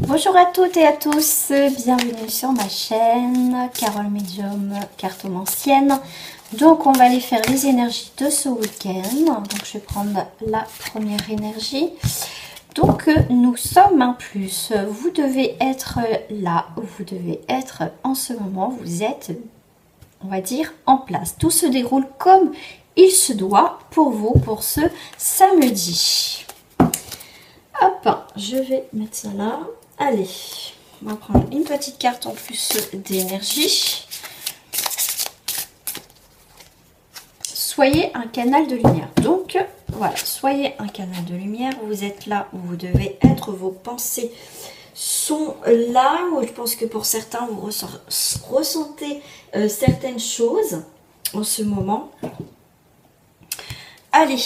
Bonjour à toutes et à tous, bienvenue sur ma chaîne Carole Medium Cartomancienne. Donc on va aller faire les énergies de ce week-end. Donc je vais prendre la première énergie. Donc nous sommes un plus, vous devez être là, vous devez être en ce moment, vous êtes, on va dire, en place. Tout se déroule comme il se doit pour vous pour ce samedi. Hop, je vais mettre ça là. Allez, on va prendre une petite carte en plus d'énergie. Soyez un canal de lumière. Donc, voilà, soyez un canal de lumière. Vous êtes là où vous devez être. Vos pensées sont là. Je pense que pour certains, vous ressentez certaines choses en ce moment. Allez.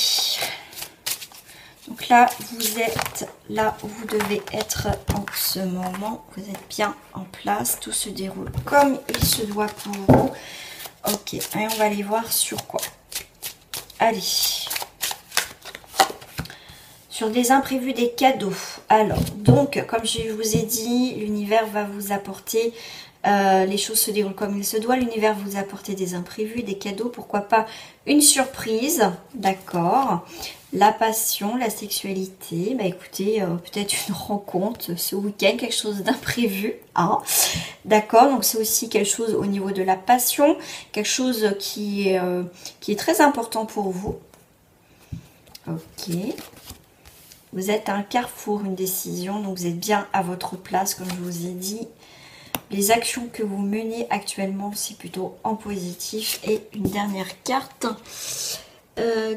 Donc là, vous êtes là où vous devez être en ce moment. Vous êtes bien en place. Tout se déroule comme il se doit pour vous. Ok, et on va aller voir sur quoi. Allez. Sur des imprévus, des cadeaux. Alors, donc, comme je vous ai dit, l'univers va vous apporter... les choses se déroulent comme il se doit. L'univers vous apporter des imprévus, des cadeaux. Pourquoi pas une surprise. D'accord. La passion, la sexualité, bah écoutez, peut-être une rencontre ce week-end, quelque chose d'imprévu, hein. D'accord, donc c'est aussi quelque chose au niveau de la passion, quelque chose qui est très important pour vous. Ok. Vous êtes à un carrefour, une décision, donc vous êtes bien à votre place, comme je vous ai dit. Les actions que vous menez actuellement, c'est plutôt en positif. Et une dernière carte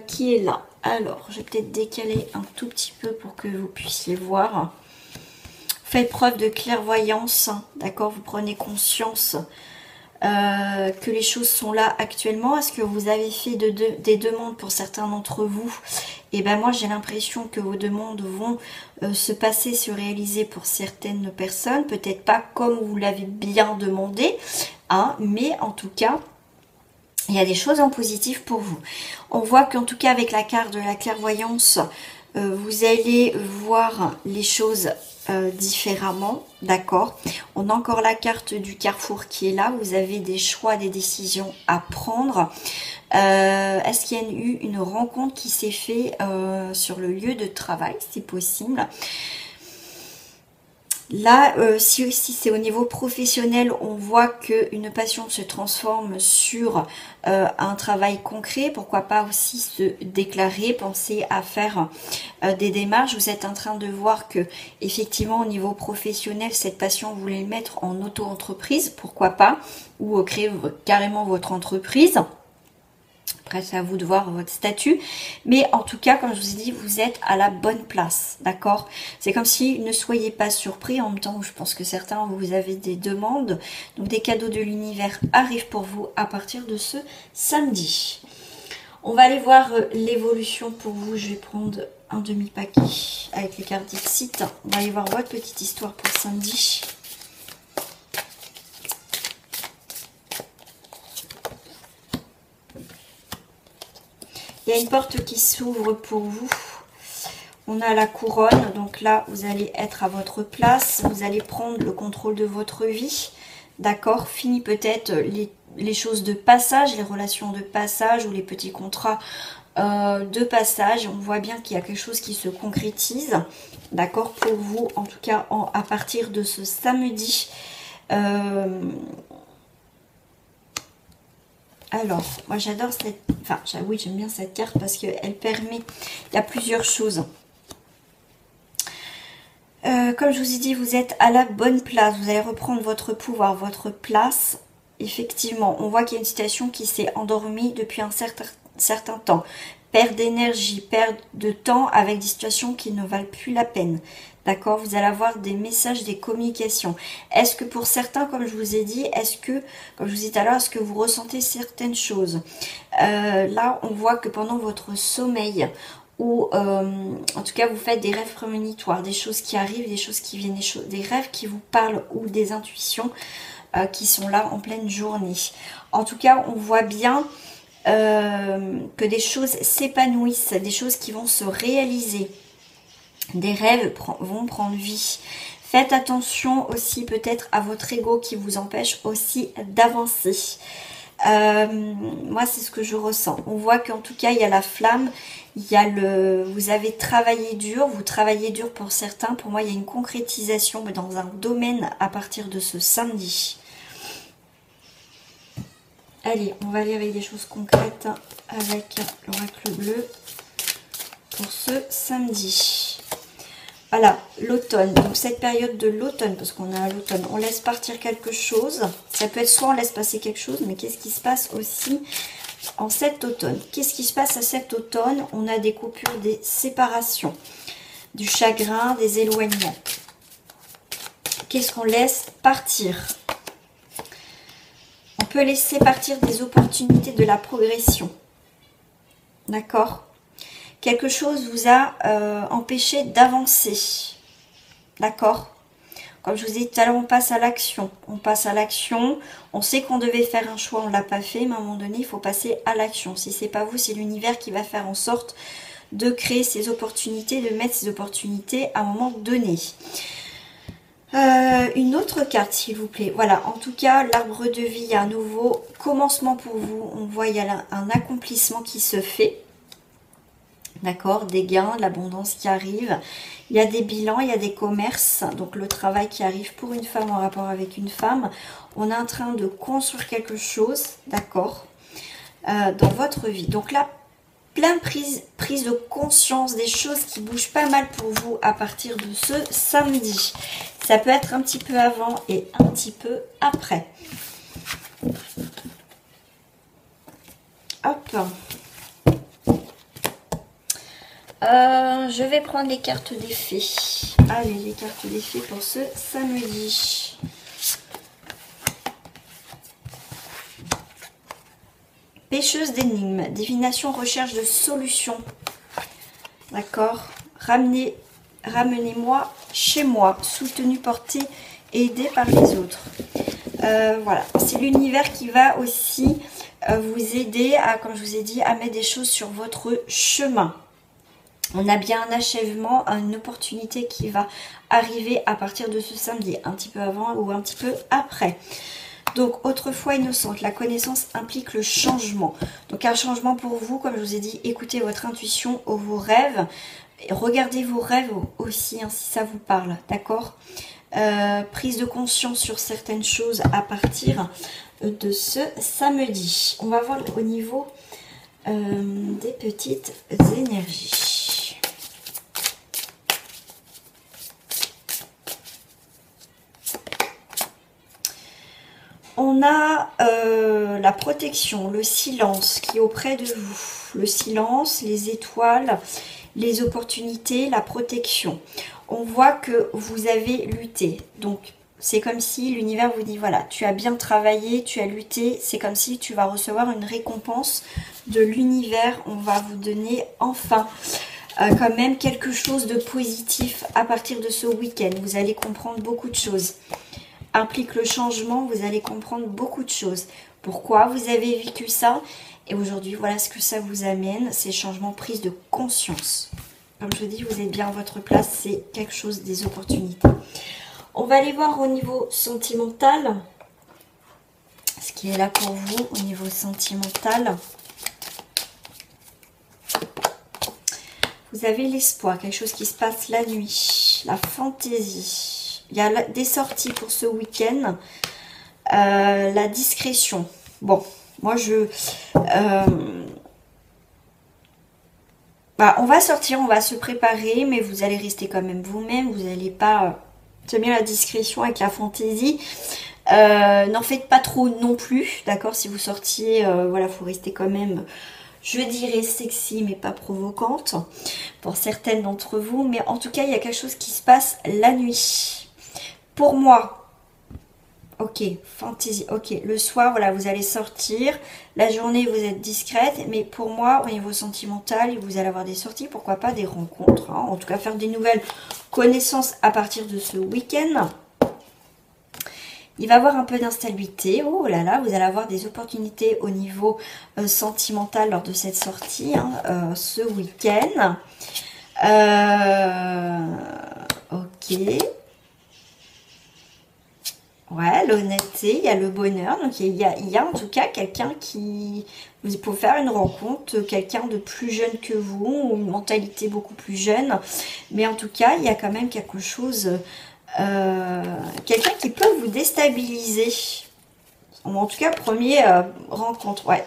qui est là. Alors, je vais peut-être décaler un tout petit peu pour que vous puissiez voir. Faites preuve de clairvoyance, d'accord? Vous prenez conscience que les choses sont là actuellement. Est-ce que vous avez fait des demandes pour certains d'entre vous? Et ben moi, j'ai l'impression que vos demandes vont se passer, se réaliser pour certaines personnes. Peut-être pas comme vous l'avez bien demandé, hein, mais en tout cas... il y a des choses en positif pour vous. On voit qu'en tout cas avec la carte de la clairvoyance, vous allez voir les choses différemment. D'accord. On a encore la carte du carrefour qui est là. Vous avez des choix, des décisions à prendre. Est-ce qu'il y a eu une rencontre qui s'est faite sur le lieu de travail? C'est possible. Là, si c'est au niveau professionnel, on voit qu'une passion se transforme sur un travail concret. Pourquoi pas aussi se déclarer, penser à faire des démarches. Vous êtes en train de voir que effectivement au niveau professionnel, cette passion, vous voulez le mettre en auto-entreprise. Pourquoi pas? Ou créer carrément votre entreprise. Après, c'est à vous de voir votre statut. Mais en tout cas, comme je vous ai dit, vous êtes à la bonne place. D'accord? C'est comme si ne soyez pas surpris. En même temps, je pense que certains, vous avez des demandes. Donc, des cadeaux de l'univers arrivent pour vous à partir de ce samedi. On va aller voir l'évolution pour vous. Je vais prendre un demi-paquet avec les cartes Dixit. On va aller voir votre petite histoire pour samedi. Il y a une porte qui s'ouvre pour vous. On a la couronne. Donc là, vous allez être à votre place. Vous allez prendre le contrôle de votre vie. D'accord? Fini peut-être les choses de passage, les relations de passage ou les petits contrats de passage. On voit bien qu'il y a quelque chose qui se concrétise. D'accord? Pour vous, en tout cas, à partir de ce samedi. Alors, moi j'adore cette... Enfin, oui, j'aime bien cette carte parce qu'elle permet... Il y a plusieurs choses. Comme je vous ai dit, vous êtes à la bonne place. Vous allez reprendre votre pouvoir, votre place. Effectivement, on voit qu'il y a une situation qui s'est endormie depuis un certain temps. Perte d'énergie, perte de temps avec des situations qui ne valent plus la peine. D'accord? Vous allez avoir des messages, des communications. Est-ce que pour certains, comme je vous ai dit, est-ce que, comme je vous ai dit tout à l'heure, est-ce que vous ressentez certaines choses? Là, on voit que pendant votre sommeil, ou en tout cas, vous faites des rêves prémonitoires, des choses qui arrivent, des choses qui viennent, des rêves qui vous parlent ou des intuitions qui sont là en pleine journée. En tout cas, on voit bien que des choses s'épanouissent, des choses qui vont se réaliser. Des rêves vont prendre vie. Faites attention aussi peut-être à votre ego qui vous empêche aussi d'avancer. Moi, c'est ce que je ressens. On voit qu'en tout cas, il y a la flamme, il y a vous avez travaillé dur, vous travaillez dur pour certains. Pour moi, il y a une concrétisation dans un domaine à partir de ce samedi. Allez, on va aller avec des choses concrètes avec l'oracle bleu pour ce samedi. Voilà, l'automne. Donc cette période de l'automne, parce qu'on a l'automne, on laisse partir quelque chose. Ça peut être soit on laisse passer quelque chose, mais qu'est-ce qui se passe aussi en cet automne? Qu'est-ce qui se passe à cet automne? On a des coupures, des séparations, du chagrin, des éloignements. Qu'est-ce qu'on laisse partir? On peut laisser partir des opportunités de la progression. D'accord? Quelque chose vous a empêché d'avancer. D'accord? Comme je vous ai dit tout à l'heure, on passe à l'action. On passe à l'action. On sait qu'on devait faire un choix, on ne l'a pas fait. Mais à un moment donné, il faut passer à l'action. Si ce n'est pas vous, c'est l'univers qui va faire en sorte de créer ces opportunités, de mettre ces opportunités à un moment donné. Une autre carte, s'il vous plaît. Voilà, en tout cas, l'arbre de vie, il y a un nouveau commencement pour vous. On voit, il y a un accomplissement qui se fait. D'accord, des gains, de l'abondance qui arrive. Il y a des bilans, il y a des commerces. Donc le travail qui arrive pour une femme en rapport avec une femme. On est en train de construire quelque chose, d'accord, dans votre vie. Donc là, plein de prise de conscience, des choses qui bougent pas mal pour vous à partir de ce samedi. Ça peut être un petit peu avant et un petit peu après. Hop. Je vais prendre les cartes des fées. Allez, les cartes des fées pour ce samedi. Pêcheuse d'énigmes, divination, recherche de solutions. D'accord. Ramenez-moi chez moi, soutenu, porté et aidé par les autres. Voilà, c'est l'univers qui va aussi vous aider à, comme je vous ai dit, à mettre des choses sur votre chemin. On a bien un achèvement, une opportunité qui va arriver à partir de ce samedi, un petit peu avant ou un petit peu après. Donc, autrefois innocente, la connaissance implique le changement. Donc, un changement pour vous, comme je vous ai dit, écoutez votre intuition, vos rêves. Regardez vos rêves aussi, hein, si ça vous parle, d'accord? Prise de conscience sur certaines choses à partir de ce samedi. On va voir au niveau des petites énergies. On a la protection, le silence qui est auprès de vous. Le silence, les étoiles, les opportunités, la protection. On voit que vous avez lutté. Donc, c'est comme si l'univers vous dit, voilà, tu as bien travaillé, tu as lutté. C'est comme si tu vas recevoir une récompense de l'univers. On va vous donner enfin quand même quelque chose de positif à partir de ce week-end. Vous allez comprendre beaucoup de choses. Implique le changement, vous allez comprendre beaucoup de choses. Pourquoi vous avez vécu ça? Et aujourd'hui, voilà ce que ça vous amène, ces changements, prise de conscience. Comme je vous dis, vous êtes bien à votre place, c'est quelque chose, des opportunités. On va aller voir au niveau sentimental, ce qui est là pour vous au niveau sentimental. Vous avez l'espoir, quelque chose qui se passe la nuit, la fantaisie. Il y a des sorties pour ce week-end. La discrétion. Bon, moi on va sortir, on va se préparer, mais vous allez rester quand même vous-même. Vous n'allez pas... J'aime bien la discrétion avec la fantaisie. N'en faites pas trop non plus, d'accord? Si vous sortiez, voilà, faut rester quand même... Je dirais sexy, mais pas provocante pour certaines d'entre vous. Mais en tout cas, il y a quelque chose qui se passe la nuit. Pour moi, ok, fantaisie, ok, le soir, voilà, vous allez sortir, la journée, vous êtes discrète, mais pour moi, au niveau sentimental, vous allez avoir des sorties, pourquoi pas des rencontres, hein, en tout cas faire des nouvelles connaissances à partir de ce week-end. Il va y avoir un peu d'instabilité, oh là là, vous allez avoir des opportunités au niveau sentimental lors de cette sortie, hein, ce week-end. Ok. Ouais, l'honnêteté, il y a le bonheur. Donc, il y a en tout cas quelqu'un qui... Vous pouvez faire une rencontre, quelqu'un de plus jeune que vous, ou une mentalité beaucoup plus jeune. Mais en tout cas, il y a quand même quelque chose... quelqu'un qui peut vous déstabiliser. En tout cas, première rencontre, ouais.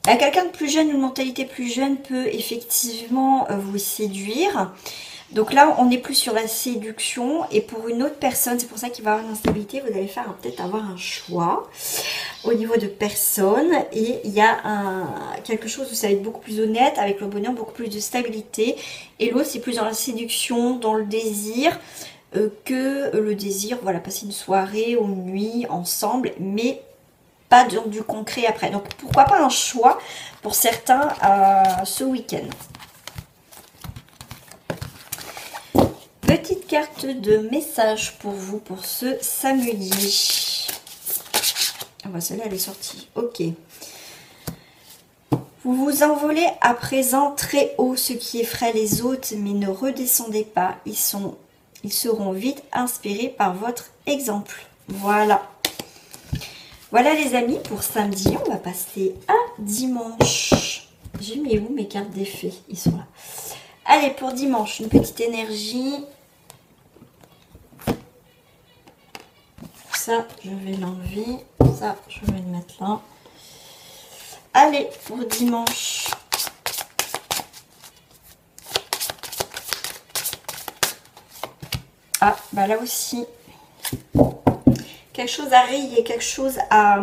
Quelqu'un de plus jeune, une mentalité plus jeune peut effectivement vous séduire. Donc là, on n'est plus sur la séduction. Et pour une autre personne, c'est pour ça qu'il va y avoir une instabilité. Vous allez faire peut-être avoir un choix au niveau de personne. Et il y a quelque chose où ça va être beaucoup plus honnête, avec le bonheur, beaucoup plus de stabilité. Et l'autre, c'est plus dans la séduction, dans le désir, que le désir, voilà, passer une soirée ou une nuit ensemble, mais pas du concret après. Donc pourquoi pas un choix pour certains ce week-end. Petite carte de message pour vous pour ce samedi. Ah bah celle-là elle est sortie. Ok. Vous vous envolez à présent très haut, ce qui effraie les autres, mais ne redescendez pas. Ils seront vite inspirés par votre exemple. Voilà. Voilà les amis pour samedi. On va passer à dimanche. J'ai mis où mes cartes d'effet? Ils sont là. Allez, pour dimanche, une petite énergie. Ça, je vais l'enlever. Ça, je vais le mettre là. Allez, pour dimanche. Ah, bah là aussi. Quelque chose à rayer, quelque chose à...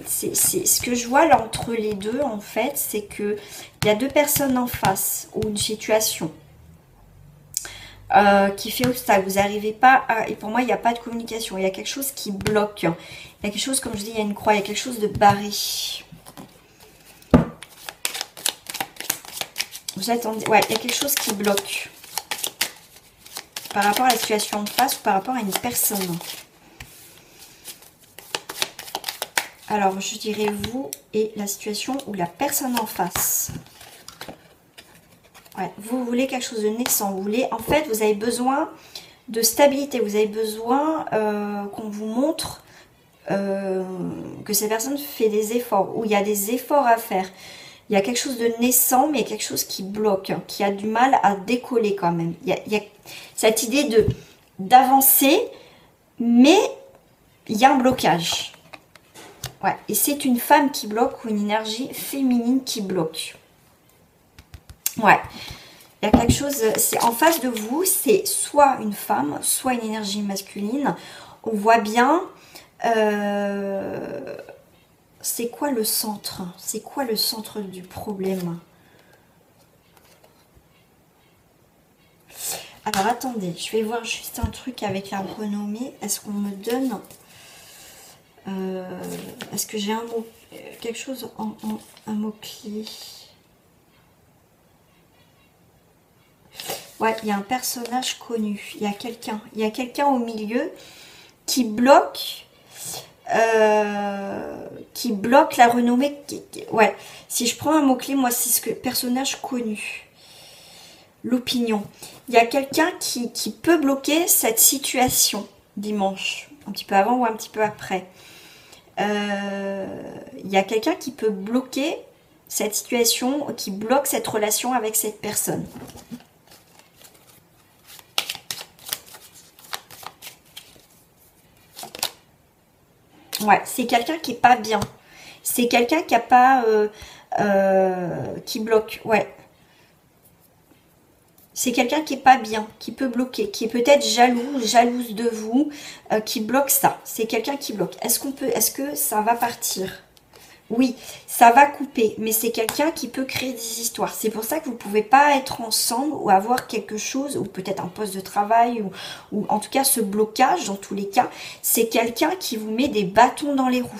c'est ce que je vois là entre les deux en fait, c'est que il y a deux personnes en face ou une situation qui fait obstacle. Vous n'arrivez pas à... Et pour moi, il n'y a pas de communication. Il y a quelque chose qui bloque. Il y a quelque chose, comme je dis, il y a une croix. Il y a quelque chose de barré. Vous attendez... Ouais, il y a quelque chose qui bloque. Par rapport à la situation en face ou par rapport à une personne. Alors, je dirais vous et la situation ou la personne en face. Ouais, vous voulez quelque chose de naissant. Vous voulez, en fait, vous avez besoin de stabilité. Vous avez besoin qu'on vous montre que cette personne fait des efforts. Ou il y a des efforts à faire. Il y a quelque chose de naissant, mais quelque chose qui bloque, qui a du mal à décoller quand même. Il y a cette idée d'avancer, mais il y a un blocage. Ouais, et c'est une femme qui bloque ou une énergie féminine qui bloque. Ouais, il y a quelque chose, c'est en face de vous, c'est soit une femme, soit une énergie masculine. On voit bien, c'est quoi le centre? C'est quoi le centre du problème? Alors attendez, je vais voir juste un truc avec la renommée. Est-ce qu'on me donne... est-ce que j'ai un mot, quelque chose un mot-clé? Ouais, il y a un personnage connu. Il y a quelqu'un au milieu qui bloque la renommée. Ouais, si je prends un mot-clé, moi, c'est ce que personnage connu. L'opinion. Il y a quelqu'un qui peut bloquer cette situation dimanche. Un petit peu avant ou un petit peu après. Il y a quelqu'un qui peut bloquer cette situation, qui bloque cette relation avec cette personne. Ouais, c'est quelqu'un qui est pas bien. C'est quelqu'un qui a pas... qui bloque, ouais. C'est quelqu'un qui est pas bien, qui peut bloquer, qui est peut-être jalouse de vous, qui bloque ça. C'est quelqu'un qui bloque. Est-ce que ça va partir? Oui, ça va couper, mais c'est quelqu'un qui peut créer des histoires. C'est pour ça que vous ne pouvez pas être ensemble ou avoir quelque chose, ou peut-être un poste de travail, ou en tout cas ce blocage, dans tous les cas, c'est quelqu'un qui vous met des bâtons dans les roues.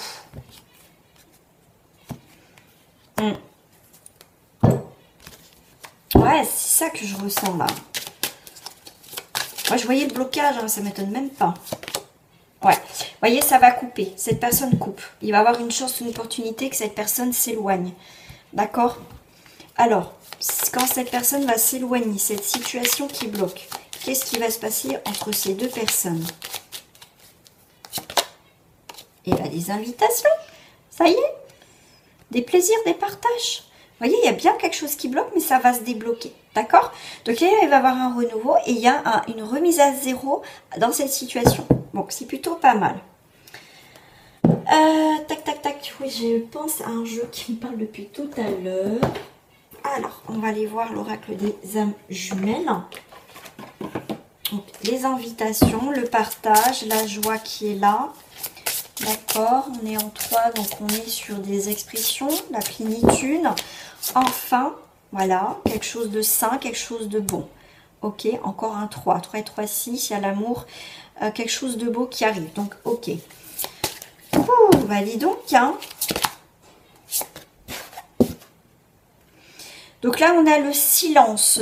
Ouais, c'est ça que je ressens là. Moi, je voyais le blocage, hein, ça m'étonne même pas. Ouais, vous voyez, ça va couper. Cette personne coupe. Il va avoir une chance, une opportunité que cette personne s'éloigne. D'accord? Alors, quand cette personne va s'éloigner, cette situation qui bloque, qu'est-ce qui va se passer entre ces deux personnes? Et là, des invitations. Ça y est. Des plaisirs, des partages. Vous voyez, il y a bien quelque chose qui bloque, mais ça va se débloquer. D'accord? Donc, il va y avoir un renouveau et il y a une remise à zéro dans cette situation. Donc, c'est plutôt pas mal. Tac, tac, tac. Oui, je pense à un jeu qui me parle depuis tout à l'heure. Alors, on va aller voir l'oracle des âmes jumelles. Donc, les invitations, le partage, la joie qui est là. D'accord, on est en 3, donc on est sur des expressions, la plénitude. Enfin, voilà, quelque chose de sain, quelque chose de bon. Ok, encore un 3. 3 et 3, 6, il y a l'amour, quelque chose de beau qui arrive. Donc, ok. Ouh, bah dis donc, hein. Donc là, on a le silence.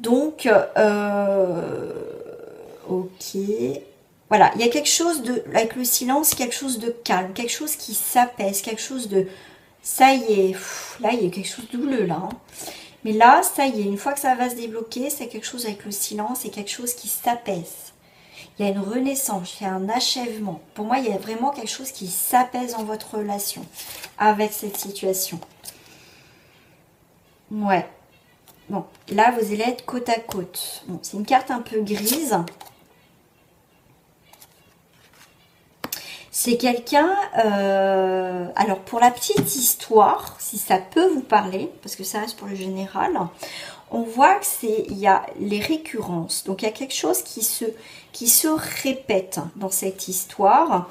Donc, ok. Voilà, il y a quelque chose de, avec le silence, quelque chose de calme, quelque chose qui s'apaise, quelque chose de, ça y est, là il y a quelque chose de bleu là. Hein. Mais là, ça y est, une fois que ça va se débloquer, c'est quelque chose avec le silence, c'est quelque chose qui s'apaise. Il y a une renaissance, il y a un achèvement. Pour moi, il y a vraiment quelque chose qui s'apaise dans votre relation avec cette situation. Ouais. Bon, là, vous allez être côte à côte. Bon, c'est une carte un peu grise. C'est quelqu'un, alors pour la petite histoire, si ça peut vous parler, parce que ça reste pour le général, on voit que il y a les récurrences. Donc il y a quelque chose qui se répète dans cette histoire,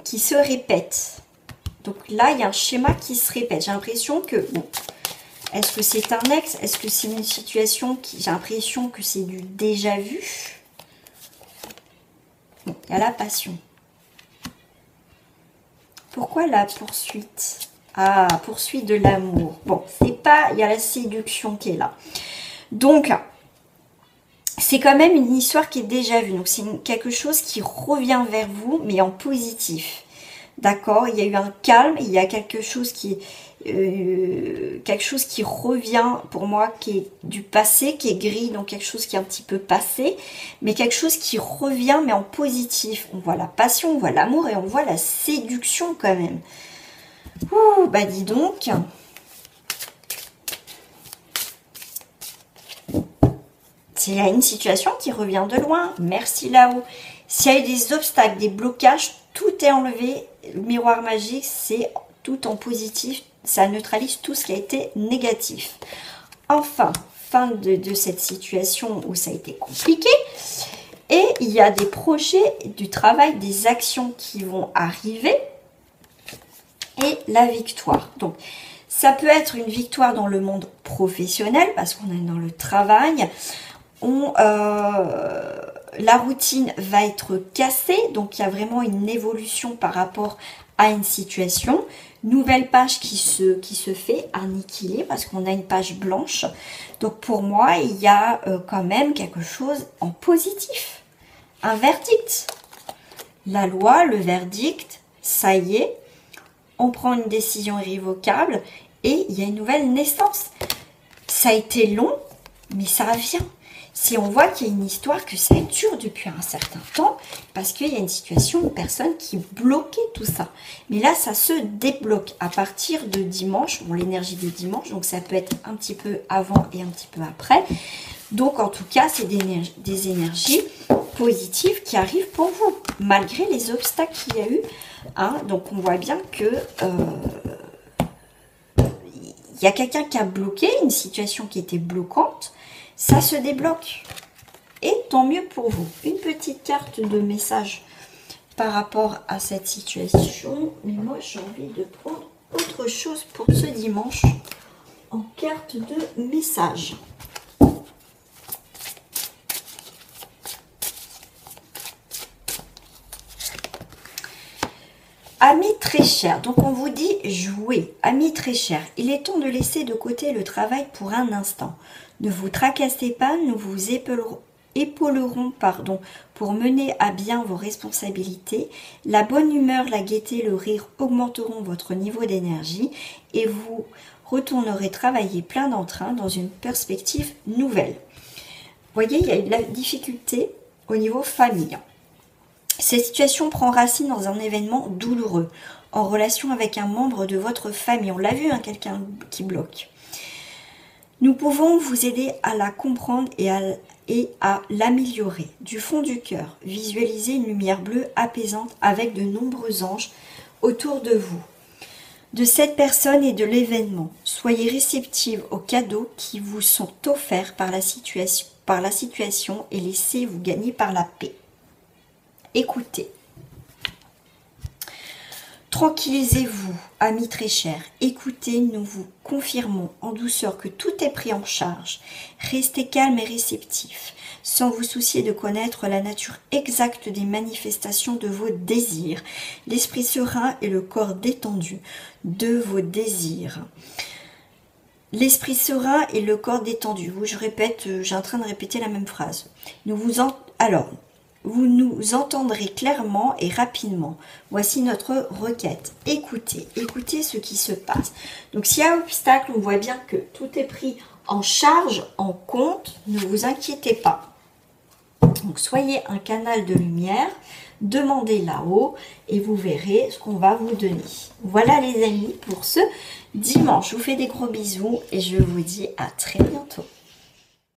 qui se répète. Donc là, il y a un schéma qui se répète. J'ai l'impression que, bon, est-ce que c'est un ex? Est-ce que c'est une situation qui, j'ai l'impression que c'est du déjà vu? Il y a la passion. Pourquoi la poursuite? Ah, poursuite de l'amour. Bon, c'est pas... Il y a la séduction qui est là. Donc, c'est quand même une histoire qui est déjà vue. Donc, c'est quelque chose qui revient vers vous, mais en positif. D'accord? Il y a eu un calme, il y a quelque chose qui revient pour moi, qui est du passé, qui est gris, donc quelque chose qui est un petit peu passé, mais quelque chose qui revient, mais en positif. On voit la passion, on voit l'amour et on voit la séduction quand même. Ouh, bah dis donc. C'est là une situation qui revient de loin. Merci là-haut. S'il y a eu des obstacles, des blocages, tout est enlevé. Le miroir magique, c'est tout en positif. Ça neutralise tout ce qui a été négatif. Enfin, fin de cette situation où ça a été compliqué. Et il y a des projets, du travail, des actions qui vont arriver. Et la victoire. Donc, ça peut être une victoire dans le monde professionnel, parce qu'on est dans le travail. La routine va être cassée, donc il y a vraiment une évolution par rapport à une situation. Nouvelle page qui se fait annihiler parce qu'on a une page blanche. Donc pour moi, il y a quand même quelque chose en positif. Un verdict. La loi, le verdict, ça y est, on prend une décision irrévocable et il y a une nouvelle naissance. Ça a été long, mais ça vient. Si on voit qu'il y a une histoire que ça dure depuis un certain temps, parce qu'il y a une situation, une personne qui bloquait tout ça. Mais là, ça se débloque à partir de dimanche, bon, l'énergie de dimanche, donc ça peut être un petit peu avant et un petit peu après. Donc, en tout cas, c'est des énergies positives qui arrivent pour vous, malgré les obstacles qu'il y a eu. Hein. Donc, on voit bien que il y a quelqu'un qui a bloqué, une situation qui était bloquante. Ça se débloque. Et tant mieux pour vous. Une petite carte de message par rapport à cette situation. Mais moi, j'ai envie de prendre autre chose pour ce dimanche en carte de message. Amis très chers, donc on vous dit jouez. Amis très chers, il est temps de laisser de côté le travail pour un instant. Ne vous tracassez pas, nous vous épauleront, pour mener à bien vos responsabilités. La bonne humeur, la gaieté, le rire augmenteront votre niveau d'énergie et vous retournerez travailler plein d'entrain dans une perspective nouvelle. Vous voyez, il y a de la difficulté au niveau familial. Cette situation prend racine dans un événement douloureux, en relation avec un membre de votre famille. On l'a vu, hein, quelqu'un qui bloque. Nous pouvons vous aider à la comprendre et à l'améliorer. Du fond du cœur, visualisez une lumière bleue apaisante avec de nombreux anges autour de vous. De cette personne et de l'événement, soyez réceptive aux cadeaux qui vous sont offerts par la situation et laissez-vous gagner par la paix. Écoutez. Tranquillisez-vous, amis très chers. Écoutez, nous vous confirmons en douceur que tout est pris en charge. Restez calme et réceptif, sans vous soucier de connaître la nature exacte des manifestations de vos désirs. L'esprit serein et le corps détendu de vos désirs. L'esprit serein et le corps détendu. Je répète, j'ai en train de répéter la même phrase. Vous nous entendrez clairement et rapidement. Voici notre requête. Écoutez ce qui se passe. Donc s'il y a obstacle, on voit bien que tout est pris en charge, en compte. Ne vous inquiétez pas. Donc soyez un canal de lumière. Demandez là-haut et vous verrez ce qu'on va vous donner. Voilà les amis pour ce dimanche. Je vous fais des gros bisous et je vous dis à très bientôt.